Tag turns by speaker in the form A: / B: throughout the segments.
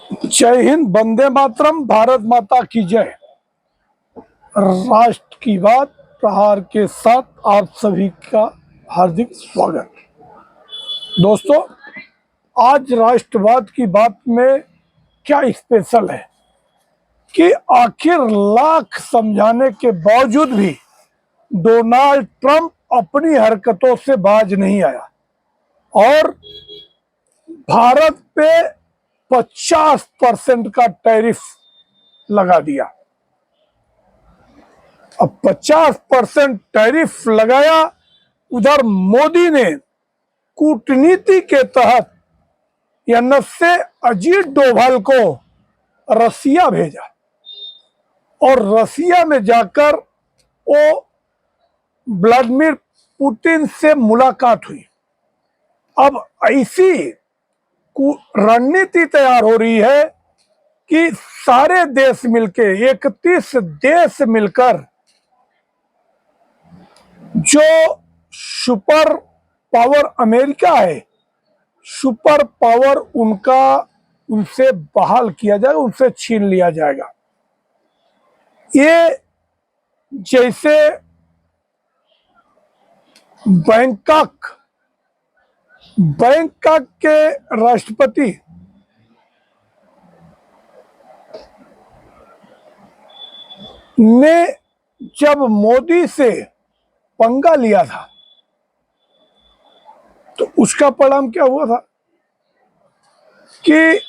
A: जय हिंद, वंदे मातरम, भारत माता की जय। राष्ट्र की बात प्रहार के साथ आप सभी का हार्दिक स्वागत। दोस्तों, आज राष्ट्रवाद की बात में क्या स्पेशल है कि आखिर लाख समझाने के बावजूद भी डोनाल्ड ट्रंप अपनी हरकतों से बाज नहीं आया और भारत पे 50% का टैरिफ लगा दिया। अब 50% टैरिफ लगाया। उधर मोदी ने कूटनीति के तहत से अजीत डोभाल को रसिया भेजा और रसिया में जाकर वो व्लादिमीर पुतिन से मुलाकात हुई। अब ऐसी रणनीति तैयार हो रही है कि सारे देश मिलके 31 देश मिलकर जो सुपर पावर अमेरिका है, सुपर पावर उनसे बहाल किया जाएगा, उनसे छीन लिया जाएगा। ये जैसे बैंकॉक के राष्ट्रपति ने जब मोदी से पंगा लिया था तो उसका परिणाम क्या हुआ था कि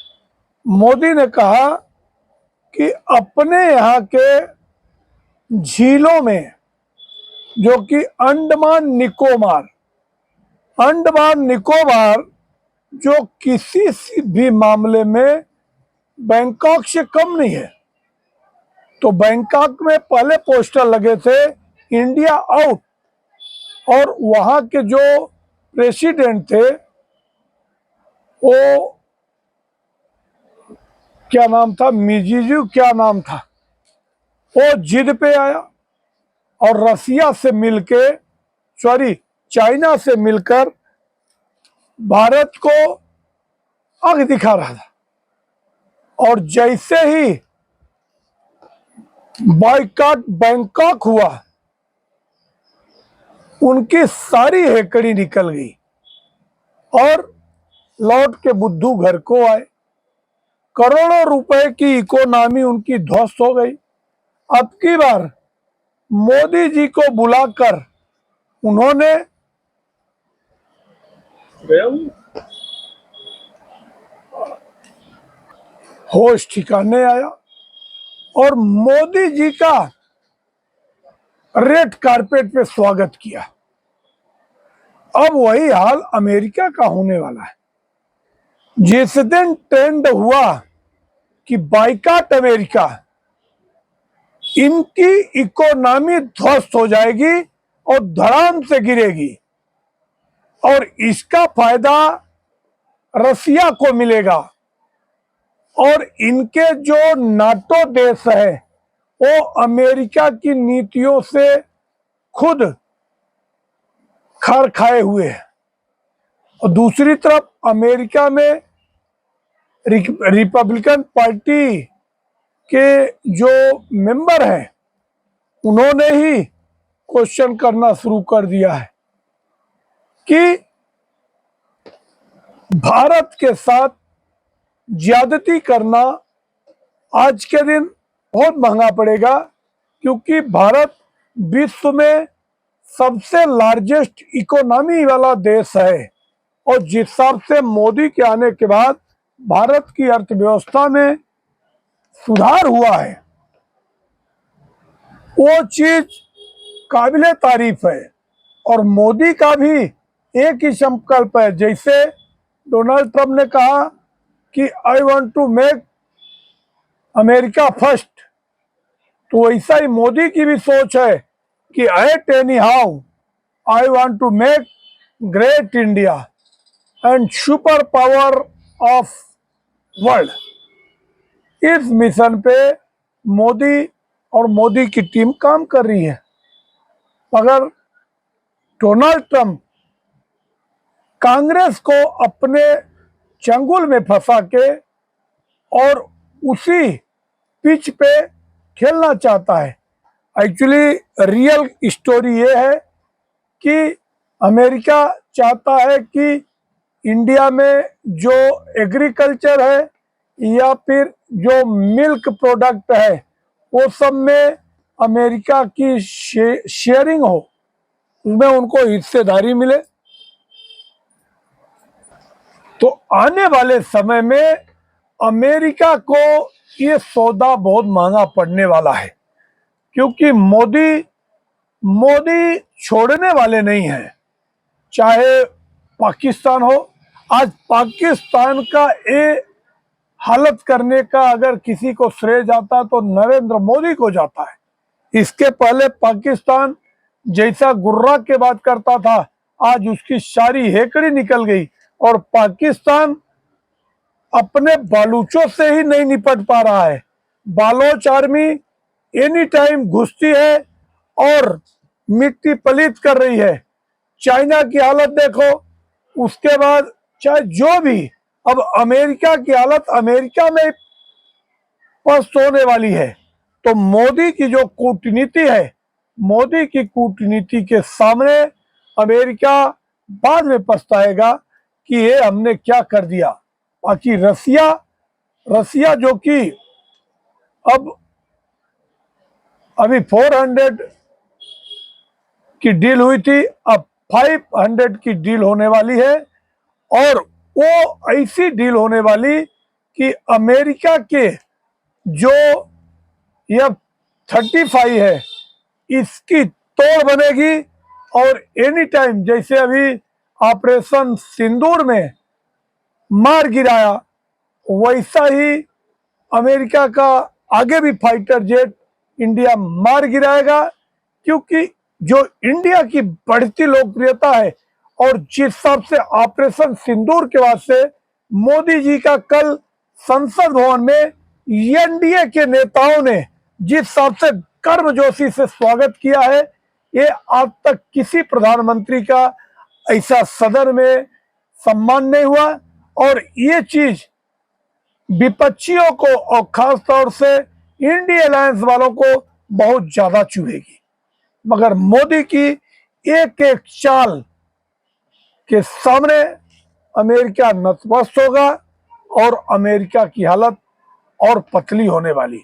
A: मोदी ने कहा कि अपने यहाँ के झीलों में, जो कि अंडमान निकोबार जो किसी भी मामले में बैंकॉक से कम नहीं है, तो बैंकॉक में पहले पोस्टर लगे थे इंडिया आउट, और वहां के जो प्रेसिडेंट थे वो क्या नाम था, मिजीजू क्या नाम था, वो जिद पे आया और रसिया से मिलके चाइना से मिलकर भारत को आग दिखा रहा था। और जैसे ही बाइकॉट बैंकॉक हुआ, उनकी सारी हेकड़ी निकल गई और लौट के बुद्धू घर को आए। करोड़ों रुपए की इकोनॉमी उनकी ध्वस्त हो गई। अब की बार मोदी जी को बुलाकर उन्होंने होश ठिकाने आया और मोदी जी का रेड कारपेट पे स्वागत किया। अब वही हाल अमेरिका का होने वाला है। जिस दिन ट्रेंड हुआ कि बाइकॉट अमेरिका, इनकी इकोनॉमी ध्वस्त हो जाएगी और धड़ाम से गिरेगी और इसका फायदा रसिया को मिलेगा और इनके जो नाटो देश है वो अमेरिका की नीतियों से खुद खार खाए हुए हैं। और दूसरी तरफ अमेरिका में रिपब्लिकन पार्टी के जो मेंबर हैं उन्होंने ही क्वेश्चन करना शुरू कर दिया है कि भारत के साथ ज्यादती करना आज के दिन बहुत महंगा पड़ेगा, क्योंकि भारत विश्व में सबसे लार्जेस्ट इकोनॉमी वाला देश है और जिस हिसाब से मोदी के आने के बाद भारत की अर्थव्यवस्था में सुधार हुआ है, वो चीज काबिले तारीफ है। और मोदी का भी एक ही संकल्प है। जैसे डोनाल्ड ट्रंप ने कहा कि I want to make America first, तो वैसा ही मोदी की भी सोच है कि at any how I want to make great India and super power of world. इस मिशन पे मोदी और मोदी की टीम काम कर रही है, मगर डोनाल्ड ट्रंप कांग्रेस को अपने चंगुल में फंसा के और उसी पिच पे खेलना चाहता है। एक्चुअली रियल स्टोरी ये है कि अमेरिका चाहता है कि इंडिया में जो एग्रीकल्चर है या फिर जो मिल्क प्रोडक्ट है वो सब में अमेरिका की शेयरिंग हो, उसमें उनको हिस्सेदारी मिले। तो आने वाले समय में अमेरिका को ये सौदा बहुत महंगा पड़ने वाला है, क्योंकि मोदी मोदी छोड़ने वाले नहीं हैं। चाहे पाकिस्तान हो, आज पाकिस्तान का ये हालत करने का अगर किसी को श्रेय जाता तो नरेंद्र मोदी को जाता है। इसके पहले पाकिस्तान जैसा गुर्रा के बात करता था, आज उसकी सारी हेकड़ी निकल गई और पाकिस्तान अपने बालूचों से ही नहीं निपट पा रहा है। बालोच आर्मी एनी टाइम घुसती है और मिट्टी पलीत कर रही है। चाइना की हालत देखो, उसके बाद चाहे जो भी, अब अमेरिका की हालत अमेरिका में पस्त होने वाली है। तो मोदी की जो कूटनीति है, मोदी की कूटनीति के सामने अमेरिका बाद में पछताएगा कि ये हमने क्या कर दिया। बाकी रसिया रसिया जो कि अब अभी 400 की डील हुई थी, अब 500 की डील होने वाली है। और वो ऐसी डील होने वाली कि अमेरिका के जो यह 35 है इसकी तोड़ बनेगी। और एनी टाइम जैसे अभी ऑपरेशन सिंदूर में मार गिराया, वैसा ही अमेरिका का आगे भी फाइटर जेट इंडिया मार गिराएगा। क्योंकि जो इंडिया की बढ़ती लोकप्रियता है और जिस हिसाब से ऑपरेशन सिंदूर के बाद से मोदी जी का कल संसद भवन में एनडीए के नेताओं ने जिस हिसाब से गर्मजोशी से स्वागत किया है, ये आज तक किसी प्रधानमंत्री का ऐसा सदन में सम्मान नहीं हुआ। और ये चीज विपक्षियों को और खास तौर से इंडिया अलायंस वालों को बहुत ज्यादा चुभेगी। मगर मोदी की एक एक चाल के सामने अमेरिका नतमस्त होगा और अमेरिका की हालत और पतली होने वाली।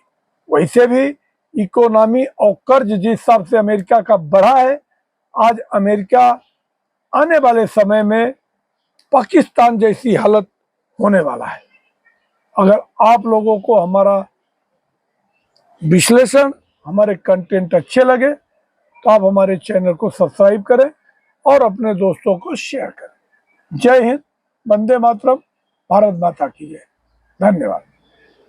A: वैसे भी इकोनॉमी और कर्ज जिस हिसाब से अमेरिका का बढ़ा है, आज अमेरिका आने वाले समय में पाकिस्तान जैसी हालत होने वाला है। अगर आप लोगों को हमारा विश्लेषण, हमारे कंटेंट अच्छे लगे तो आप हमारे चैनल को सब्सक्राइब करें और अपने दोस्तों को शेयर करें। जय हिंद, वंदे मातरम, भारत माता की जय। धन्यवाद।